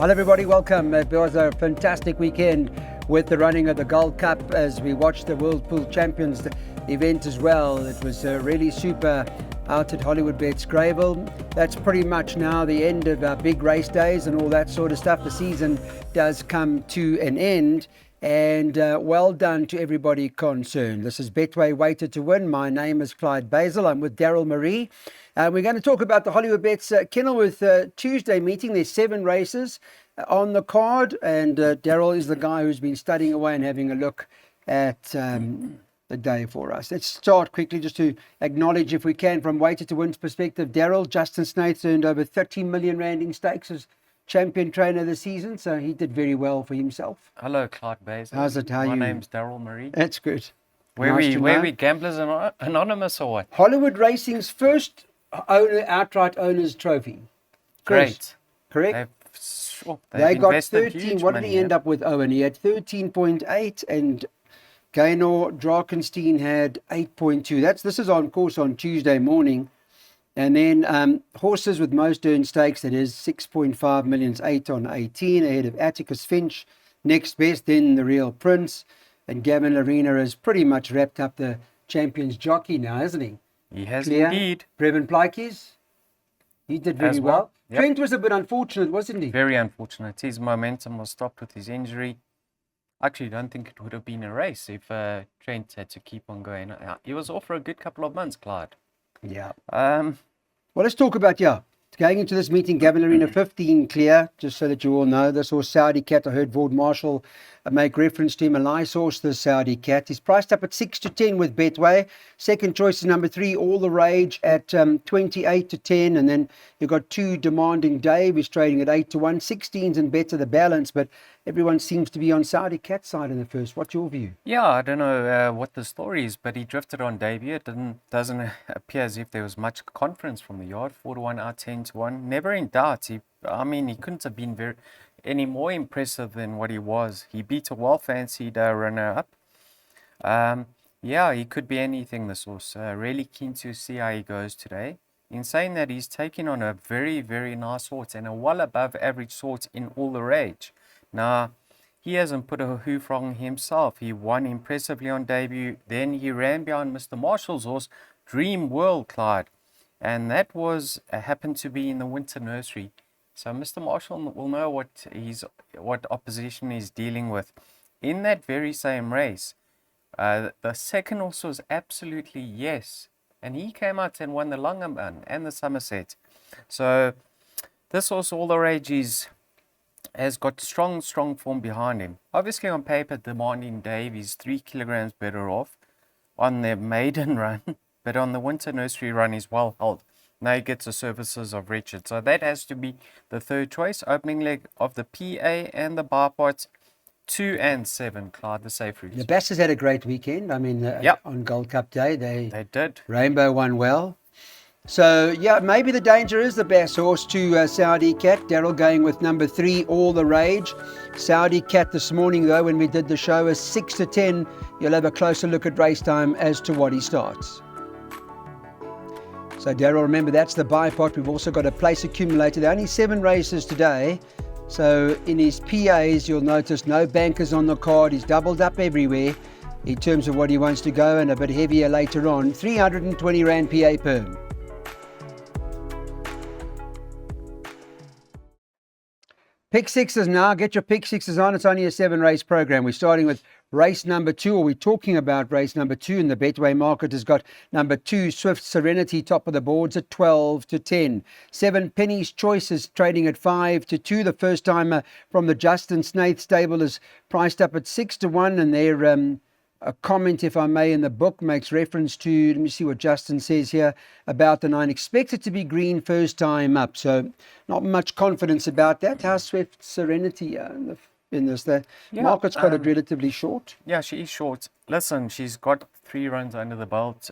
Hello everybody, welcome. It was a fantastic weekend with the running of the Gold Cup as we watched the World Pool Champions event as well. It was really super out at Hollywoodbets Greyville. That's pretty much now the end of our big race days and all that sort of stuff. The season does come to an end, and well done to everybody concerned. This is Betway Weighted to Win. My name is Clyde Basil. I'm with Daryl Marie. We're going to talk about the Hollywoodbets Kenilworth Tuesday meeting. There's 7 races on the card, and Daryl is the guy who's been studying away and having a look at the day for us. Let's start quickly just to acknowledge, if we can, from Weighted to Win's perspective, Daryl, Justin Snaith earned over 30 million rand in stakes as champion trainer of the season, so he did very well for himself. Hello, Clark Basin. How's it? My name's Daryl Marie. That's good. Where we Gamblers Anonymous or what? Hollywood Racing's first outright owners trophy. Great. Correct? They got 13. What did he end up with, Owen? He had 13.8 and Gaynor Drakenstein had 8.2. This is on course on Tuesday morning. And then horses with most earned stakes, that is 6.5 million, 8 on 18, ahead of Atticus Finch. Next best, then the Real Prince. And Gavin Arena has pretty much wrapped up the champions jockey now, hasn't he? He has Clear. indeed. Brevin Pleikes, he did very well. Yep. Trent was a bit unfortunate, wasn't he? Very unfortunate. His momentum was stopped with his injury. Actually, don't think it would have been a race if Trent had to keep on going. He was off for a good couple of months, Clyde. Yeah. Um, Well, let's talk about, going into this meeting, Gavin Arena 15 clear, just so that you all know. This horse, Saudi Cat, I heard Vaughn Marshall make reference to him, a nice horse, the Saudi Cat. He's priced up at 6 to 10 with Betway. Second choice is number 3, All the Rage, at 28 to 10. And then you've got 2, Demanding Dave, who's trading at 8 to 1. 16's and better the balance, but everyone seems to be on Saudi Cat's side in the first. What's your view? Yeah, I don't know what the story is, but he drifted on debut. It doesn't appear as if there was much confidence from the yard. 4 to 1 out, 10 to 1. Never in doubt. He couldn't have been any more impressive than what he was. He beat a well-fancied runner-up. He could be anything, this horse. Really keen to see how he goes today. In saying that, he's taking on a very, very nice horse and a well above average horse in All the Rage. Now, he hasn't put a hoof wrong himself. He won impressively on debut. Then he ran behind Mr. Marshall's horse, Dream World, Clyde. And that was happened to be in the Winter Nursery. So Mr. Marshall will know what opposition he's dealing with. In that very same race, the second horse was Absolutely Yes. And he came out and won the Langeman and the Somerset. So this horse, All the Rage, has got strong form behind him. Obviously on paper, Demanding Dave is 3 kilograms better off on the maiden run, but on the Winter Nursery run he's well held. Now he gets the services of Richard. So that has to be the third choice. Opening leg of the PA and the byparts, 2 and 7, Clyde, the safe route. The Bastards had a great weekend. I mean, on Gold Cup Day, they did. Rainbow won well. So, maybe the danger is the best horse to Saudi Cat. Daryl going with number 3, All the Rage. Saudi Cat this morning, though, when we did the show, is 6 to 10. You'll have a closer look at race time as to what he starts. So, Daryl, remember, that's the buy pot. We've also got a place accumulator. There are only 7 races today. So, in his PAs, you'll notice no bankers on the card. He's doubled up everywhere in terms of what he wants to go, and a bit heavier later on. 320 Rand PA perm. Pick sixes now. Get your pick sixes on. It's only a 7-race program. We're starting with race number 2, or we're talking about race number 2, and the Betway market has got number 2, Swift Serenity, top of the boards at 12 to 10. 7 Penny's Choices trading at 5 to 2. The first timer from the Justin Snaith stable is priced up at 6 to 1, and they're a comment, if I may, in the book makes reference to, let me see what Justin says here about the 9. Expected to be green first time up. So not much confidence about that. How's Swift Serenity in this? The market's got it relatively short. Yeah, she is short. Listen, she's got 3 runs under the belt.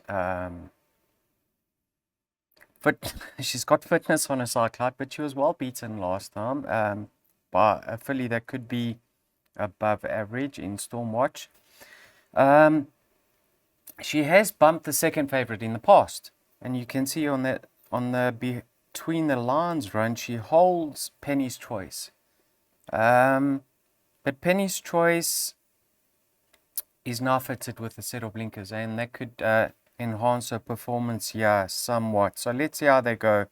But she's got fitness on her side, Clyde, but she was well beaten last time by a filly that could be above average in Stormwatch. She has bumped the second favourite in the past, and you can see on the between the lines run, she holds Penny's Choice. But Penny's Choice is now fitted with a set of blinkers, and that could enhance her performance here somewhat. So let's see how they go.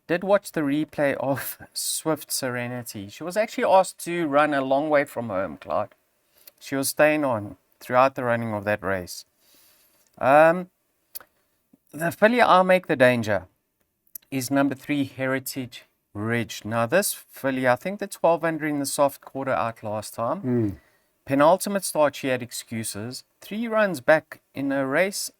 Did watch the replay of Swift Serenity. She was actually asked to run a long way from home, Clyde. She was staying on throughout the running of that race. The filly I'll Make the Danger is number 3, Heritage Ridge. Now this filly, I think the 1200 in the soft quarter out last time. Penultimate start, she had excuses. 3 runs back in a race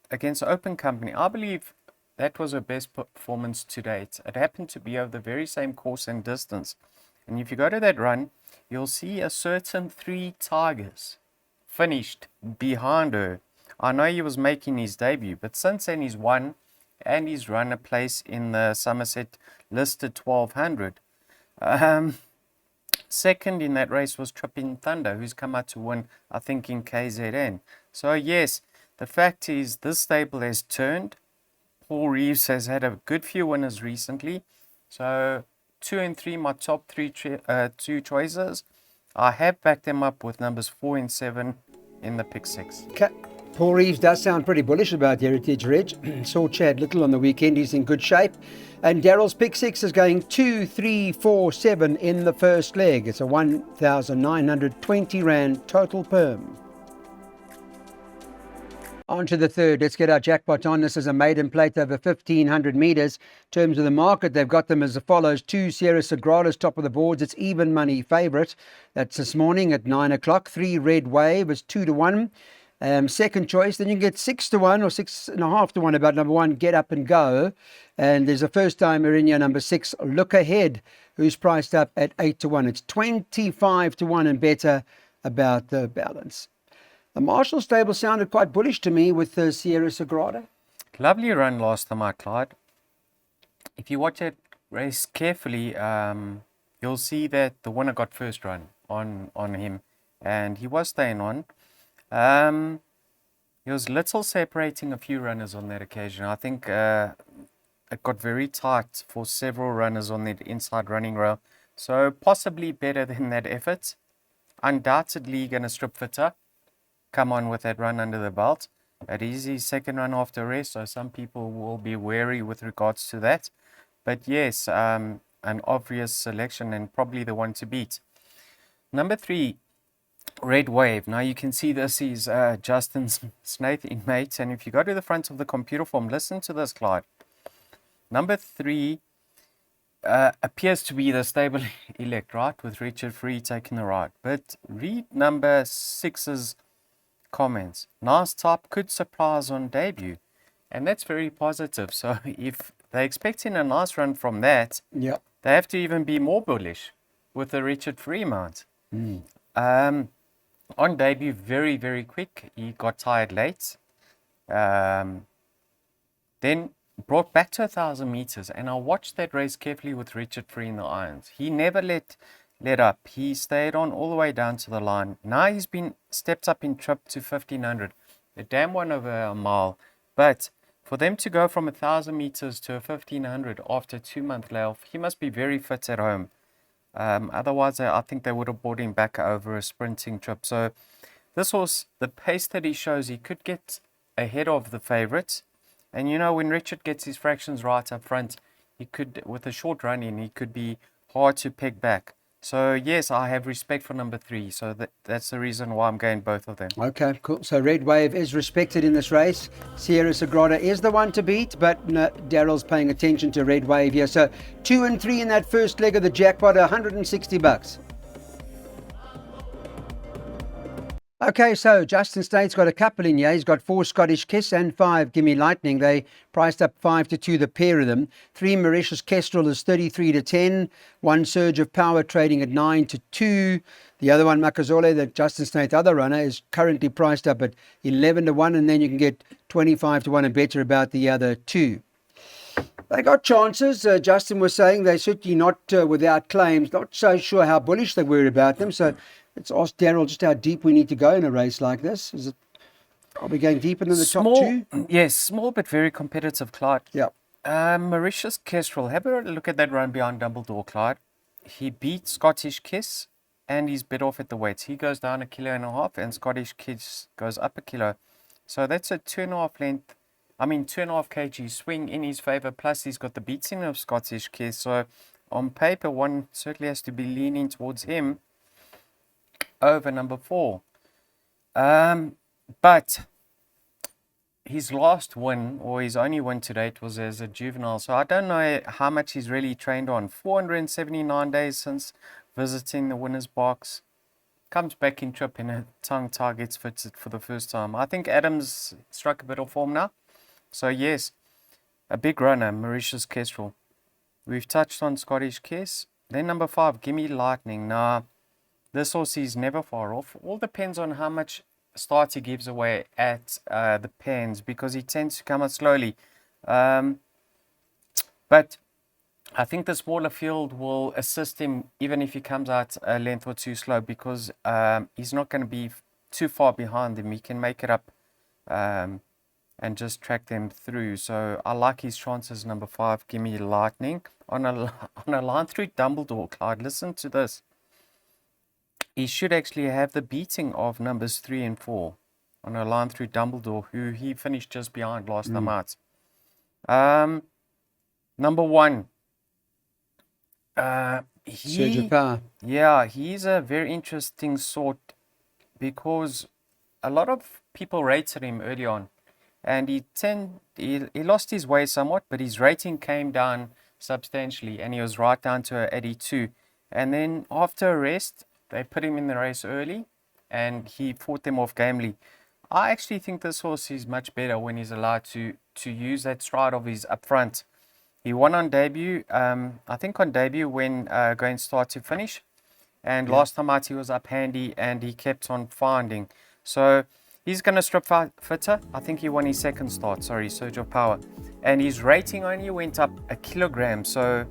against Open Company. I believe that was her best performance to date. It happened to be over the very same course and distance. And if you go to that run, you'll see a certain 3 Tigers finished behind her. I know he was making his debut, but since then he's won and he's run a place in the Somerset listed 1200. Second in that race was Tripping Thunder, who's come out to win, I think, in KZN. So yes, the fact is this stable has turned. Paul Reeves has had a good few winners recently. So 2 and 3, my top 2 choices. I have backed them up with numbers 4 and 7 in the pick 6. Okay. Paul Reeves does sound pretty bullish about Heritage Ridge. Saw Chad Little on the weekend. He's in good shape. And Daryl's pick 6 is going 2, 3, 4, 7 in the first leg. It's a 1,920 Rand total perm. On to the third. Let's get our jackpot on. This is a maiden plate over 1,500 metres. In terms of the market, they've got them as follows. 2 Sierra Sagradas, top of the boards. It's even money favourite. That's this morning at 9 o'clock. 3 Red Wave is 2 to 1. Second choice, then you can get 6 to 1 or 6.5 to 1 about number 1, Get Up and Go. And there's a first timer in here, number 6, Look Ahead, who's priced up at 8 to 1. It's 25 to 1 and better about the balance. The Marshall stable sounded quite bullish to me with the Sierra Sagrada. Lovely run last time out, Clyde. If you watch that race carefully, you'll see that the winner got first run on him, and he was staying on. He was little separating a few runners on that occasion. I think it got very tight for several runners on the inside running rail. So possibly better than that effort. Undoubtedly going to strip fitter. Come on with that run under the belt. It is his second run after rest, so some people will be wary with regards to that. But yes, an obvious selection and probably the one to beat. Number 3. Red Wave. Now you can see this is Justin Snaith in mates, and if you go to the front of the computer form, listen to this, Clyde. Number 3 appears to be the stable elect, right, with Richard Free taking the ride. But read number 6's comments. Nice top, could surprise on debut, and that's very positive. So if they're expecting a nice run from that, yeah, they have to even be more bullish with the Richard Free mount. On debut, very, very quick. He got tired late. Then brought back to 1,000 meters. And I watched that race carefully with Richard Free in the irons. He never let up. He stayed on all the way down to the line. Now he's been stepped up in trip to 1,500. A damn one over a mile. But for them to go from 1,000 meters to 1,500 after a 2-month layoff, he must be very fit at home. Otherwise, I think they would have brought him back over a sprinting trip. So this was the pace that he shows. He could get ahead of the favourites. And you know, when Richard gets his fractions right up front, he could, with a short run in, he could be hard to peg back. So yes, I have respect for number 3. So that's the reason why I'm going both of them. Okay, cool. So Red Wave is respected in this race. Sierra Sagrada is the one to beat, but no, Daryl's paying attention to Red Wave here. So 2 and 3 in that first leg of the jackpot, $160. Okay, so Justin Snaith's got a couple in here. He's got 4 Scottish Kiss and 5 Gimme Lightning. They priced up 5 to 2, the pair of them. 3 Mauritius Kestrel is 33 to 10. 1 Surge of Power trading at 9 to 2. The other one, Makazole, the Justin Snaith other runner, is currently priced up at 11 to 1, and then you can get 25 to 1 and better about the other 2. They got chances. Justin was saying they're certainly not without claims. Not so sure how bullish they were about them. So let's ask Daryl just how deep we need to go in a race like this. Are we going deeper than the top 2? Yes, small but very competitive, Clyde. Yeah. Mauritius Kestrel. Have a look at that run behind Dumbledore, Clyde. He beat Scottish Kiss and he's bit off at the weights. He goes down 1.5 kilos and Scottish Kiss goes up 1 kilo. So that's a 2.5 kg swing in his favor. Plus he's got the beating of Scottish Kiss. So on paper, one certainly has to be leaning towards him over number 4. But his last win, or his only win to date, was as a juvenile. So I don't know how much he's really trained on. 479 days since visiting the winner's box. Comes back in trip and a tongue tie gets fitted for the first time. I think Adams struck a bit of form now. So yes, a big runner, Mauritius Kestrel. We've touched on Scottish Kiss. Then number 5, Gimme Lightning. Now, this horse is never far off. All depends on how much start he gives away at the pens, because he tends to come out slowly. But I think the smaller field will assist him even if he comes out a length or two slow, because he's not going to be too far behind them. He can make it up and just track them through. So I like his chances, number 5, Gimme Lightning. On a line through Dumbledore, Clyde, listen to this. He should actually have the beating of numbers 3 and 4 on a line through Dumbledore, who he finished just behind last time out. Number 1. Sergio Power. Yeah, he's a very interesting sort, because a lot of people rated him early on, and he lost his way somewhat, but his rating came down substantially, and he was right down to 82. And then after a rest, they put him in the race early, and he fought them off gamely. I actually think this horse is much better when he's allowed to use that stride of his up front. He won on debut, I think on debut when going start to finish. And last time out he was up handy and he kept on finding. So he's going to strip fitter. I think he won his second start, Sergio Power. And his rating only went up 1 kilogram. So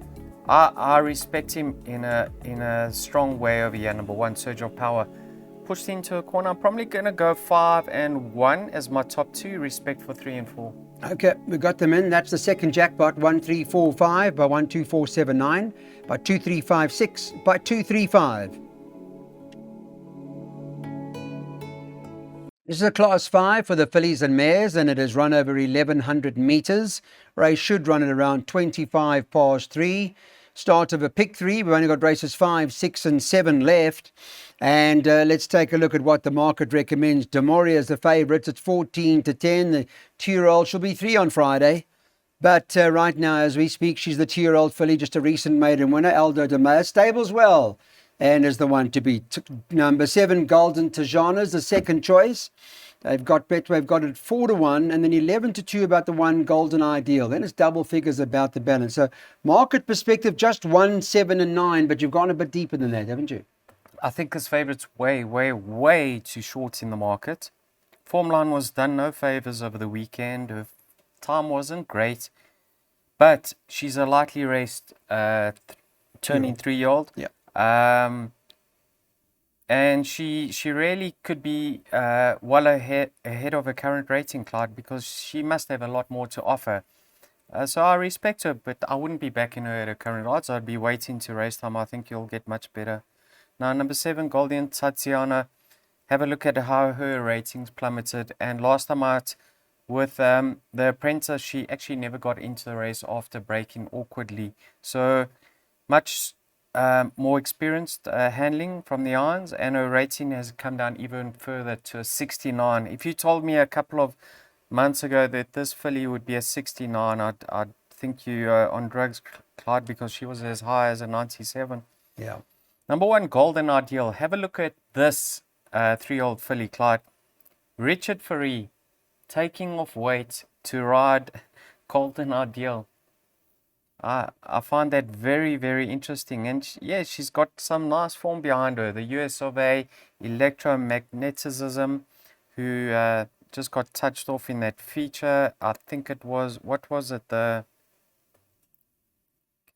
I respect him in a strong way over here. Number 1, Sergio Power. Pushed into a corner. I'm probably going to go 5 and 1 as my top 2. Respect for 3 and 4. Okay, we got them in. That's the second jackpot. 1345 by 12479 by 2356 by 235. This is a class 5 for the fillies and mares, and it has run over 1100 meters. Race should run at around 25 past 3. Start of a pick 3. We've only got races 5, 6 and 7 left. And let's take a look at what the market recommends. Demoria is the favourite. It's 14 to 10. The 2-year-old shall be 3 on Friday. But right now, as we speak, she's the 2-year-old filly, just a recent maiden winner. Aldo de Meyer stables well and is the one to beat. Number 7, Golden Tajana is the second choice. They've got Betway've got it 4 to 1, and then 11 to 2 about the 1 Golden Ideal. Then it's double figures about the balance. So market perspective, just 1, 7 and 9, but you've gone a bit deeper than that, haven't you? I think this favourite's way too short in the market. Form line was done no favours over the weekend. Her time wasn't great, but she's a lightly raced turning 3-year-old. Yeah. And she really could be well ahead of her current rating, Clyde, because she must have a lot more to offer. So I respect her, but I wouldn't be backing her at her current odds. I'd be waiting to race time. I think you'll get much better. Now, number 7, Golden Tatiana. Have a look at how her ratings plummeted. And last time out with the Apprentice, she actually never got into the race after breaking awkwardly. So much more experienced handling from the irons, and her rating has come down even further to a 69. If you told me a couple of months ago that this filly would be a 69, I'd think you on drugs, Clyde, because she was as high as a 97. Yeah. Number 1, Golden Ideal. Have a look at this 3-year-old filly, Clyde. Richard Fourie taking off weight to ride Golden Ideal. I find that very, very interesting. And she's got some nice form behind her. The US of A, Electromagnetism, who just got touched off in that feature. I think it was, what was it? Can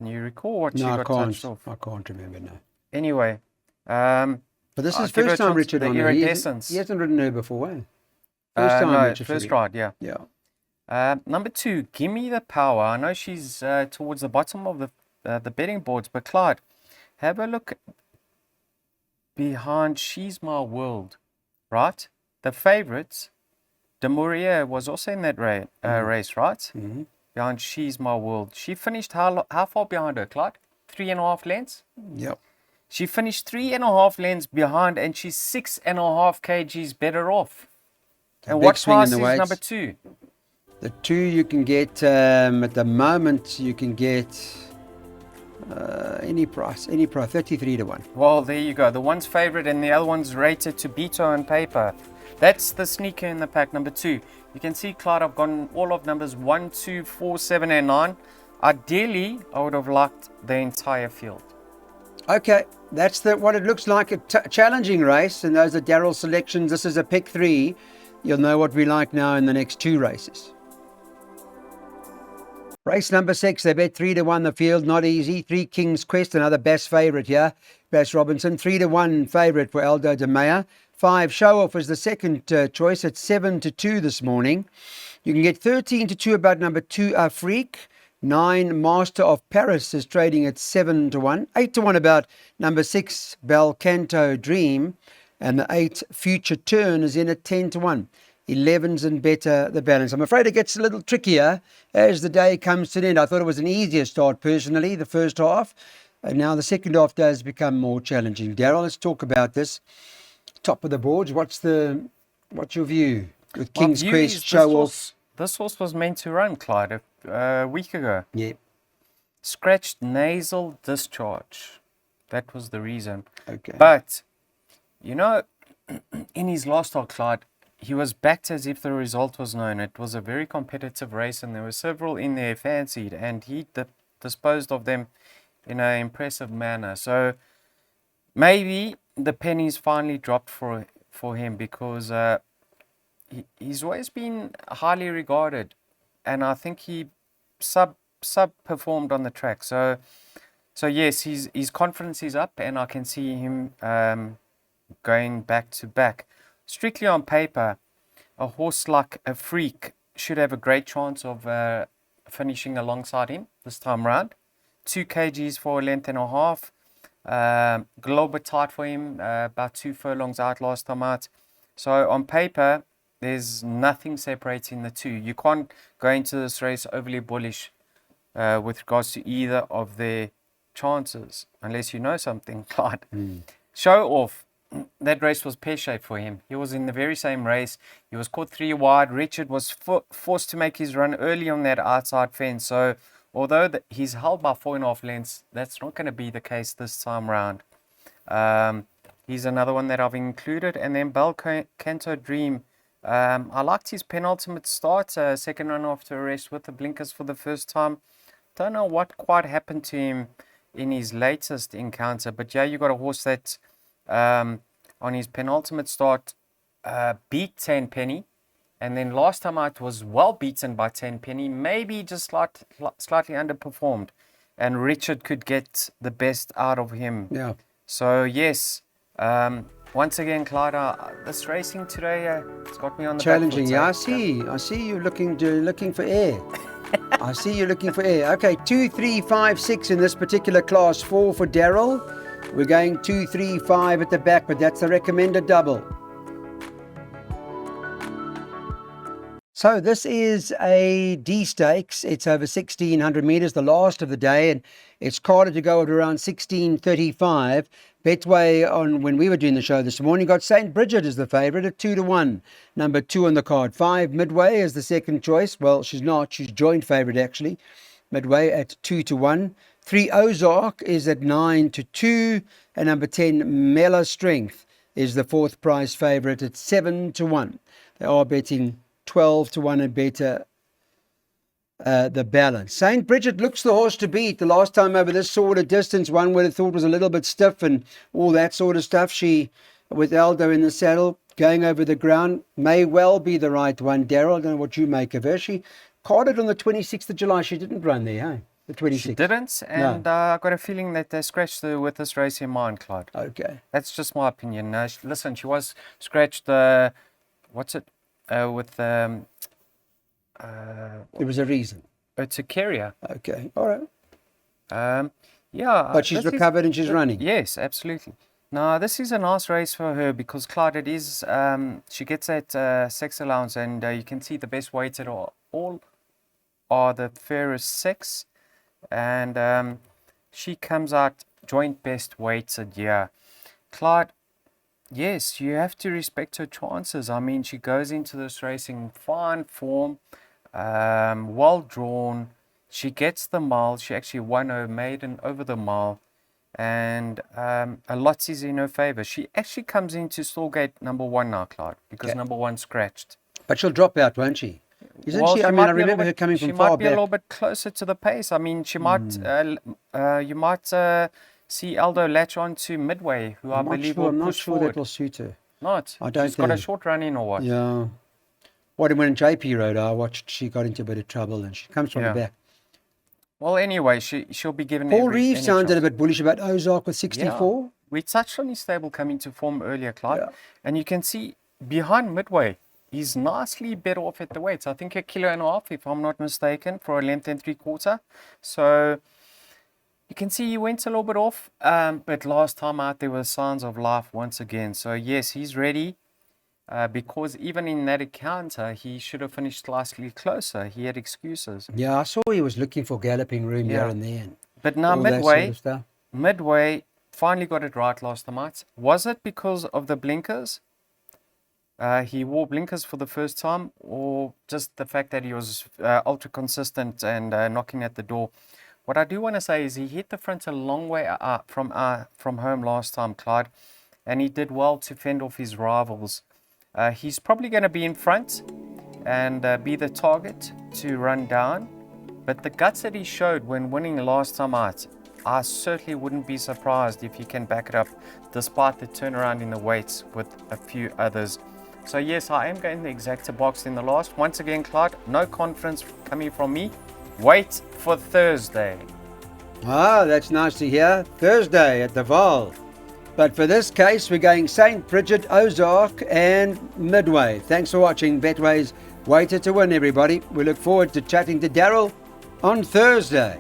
you recall what she got touched off? I can't remember now. Anyway. But this is first time Richard on her. He hasn't ridden her before, eh? First time no, Richard first Fourie. ride, yeah. Yeah. Number 2, Gimme the Power. I know she's towards the bottom of the betting boards, but Clyde, have a look behind She's My World, right? The favorites, De Maurier was also in that race, right? Behind She's My World. She finished how far behind her, Clyde? 3.5 lengths? Yep. She finished 3.5 lengths behind, and she's 6.5 kgs better off. And big what swing in price the is weights. number 2? The 2 you can get at the moment, you can get any price, 33 to 1. Well, there you go. The one's favorite and the other one's rated to beat her on paper. That's the sneaker in the pack, number 2. You can see, Clyde, I've gotten all of numbers 1, 2, 4, 7, and 9. Ideally, I would have liked the entire field. Okay, that's what it looks like, a challenging race, and those are Darryl's selections. This is a pick 3. You'll know what we like now in the next 2 races. Race number 6, they bet 3 to 1 the field, not easy. 3 King's Quest, another best favourite here. Bass Robinson, 3 to 1 favourite for Aldo de Meyer. 5 Show Off is the second choice at 7 to 2 this morning. You can get 13 to 2 about number 2 Afrique. 9 Master of Paris is trading at 7 to 1. 8 to 1 about number 6 Belcanto Dream. And the 8 Future Turn is in at 10 to 1. 11s and better the balance. I'm afraid it gets a little trickier as the day comes to an end. I thought it was an easier start personally, the first half. And now the second half does become more challenging. Darryl, let's talk about this. Top of the boards. What's your view with King's Quest, Show Off? This horse was meant to run, Clyde, a week ago. Yeah. Scratched nasal discharge. That was the reason. Okay. But, you know, in his last start, Clyde, he was backed as if the result was known. It was a very competitive race, and there were several in there fancied, and he disposed of them in an impressive manner. So maybe the pennies finally dropped for him, because he's always been highly regarded, and I think he sub-performed on the track. So yes, his confidence is up, and I can see him going back to back. Strictly on paper, a horse like Afrique should have a great chance of finishing alongside him this time round. 2 kgs for a length and a half. Global tight for him, about 2 furlongs out last time out. So on paper, there's nothing separating the two. You can't go into this race overly bullish with regards to either of their chances, unless you know something, Clyde. Show Off. That race was pear-shaped for him. He was in the very same race. He was caught 3 wide. Richard was forced to make his run early on that outside fence. So although he's held by 4.5 lengths, that's not going to be the case this time round. He's another one that I've included. And then Belcanto Dream. I liked his penultimate start, second run after arrest with the blinkers for the first time. Don't know what quite happened to him in his latest encounter. But yeah, you got a horse that on his penultimate start beat 10 Penny, and then last time out was well beaten by 10 Penny, maybe just slightly underperformed, and Richard could get the best out of him. Yeah. So yes, once again, Clyde, this racing today it's got me on the challenging. back foot, Yeah, I see you looking for air. I see you looking for air. Okay, 2, 3, 5, 6 in this particular class. 4 for Darryl. We're going 2, 3, 5 at the back, but that's the recommended double. So this is a D stakes. It's over 1,600 metres, the last of the day, and it's carded to go at around 16:35. Betway, on when we were doing the show this morning, got St. Bridget as the favourite at 2 to 1. Number 2 on the card. 5 Midway is the second choice. Well, she's not. She's joint favourite actually. Midway at 2 to 1. 3 Ozark is at 9 to 2. And number 10 Mela Strength is the fourth prize favourite at 7 to 1. They are betting 12 to 1 and better the balance. St. Bridget looks the horse to beat. The last time over this sort of distance, one would have thought was a little bit stiff and all that sort of stuff. She, with Aldo in the saddle, going over the ground, may well be the right one. Darryl, I don't know what you make of her. She carded on the 26th of July. She didn't run there, hey? The 26th. She didn't, and I got a feeling that they scratched her with this race in mind, Clyde. Okay. That's just my opinion. Listen, she was scratched, with There was a reason. It's a carrier. Okay, all right. Yeah. But she's this is- recovered and she's running. Yes, absolutely. Now, this is a nice race for her because, Clyde, it is, she gets that sex allowance, and you can see the best weighted all are the fairest sex, and she comes out joint best weighted, yeah. Clyde, yes, you have to respect her chances. I mean, she goes into this racing in fine form, well drawn. She gets the mile. She actually won her maiden over the mile, and a lot is in her favor. She actually comes into Stallgate number 1 now, Clyde, because Okay. number 1 scratched. But she'll drop out, won't she? Isn't Well, she? I mean, might I be a little remember her bit- coming she from might far be a back. little bit closer to the pace. I mean, she might you might see Aldo latch on to Midway, who I believe will I'm not push sure forward. that will suit her. Not. I don't She's got a think. short run in or what? Yeah. When JP rode, I watched, she got into a bit of trouble and she comes from Yeah. the back. Well, anyway, she'll be given Paul every, Reeve any sounded chance. a bit bullish about Ozark with Yeah. 64. We touched on his stable coming to form earlier, Clyde, Yeah. and you can see behind Midway, he's nicely better off at the weights. I think 1.5 kilos, if I'm not mistaken, for a length and 3/4. So you can see he went a little bit off, but last time out there were signs of life once again. So yes, he's ready. Because even in that encounter, he should have finished slightly closer. He had excuses. Yeah, I saw he was looking for galloping room here Yeah. and there. And But now all that sort Midway, of stuff. Midway finally got it right last time out. Was it because of the blinkers? He wore blinkers for the first time, or just the fact that he was ultra consistent and knocking at the door? What I do want to say is he hit the front a long way from home last time, Clyde, and he did well to fend off his rivals. He's probably going to be in front and be the target to run down. But the guts that he showed when winning last time out, I certainly wouldn't be surprised if he can back it up, despite the turnaround in the weights with a few others. So yes, I am going the exacta box in the last. Once again, Clyde, no confidence coming from me. Wait for Thursday. Ah, that's nice to hear. Thursday at the Val. But for this case, we're going St. Bridget, Ozark and Midway. Thanks for watching Betway's Waiter to Win, everybody. We look forward to chatting to Daryl on Thursday.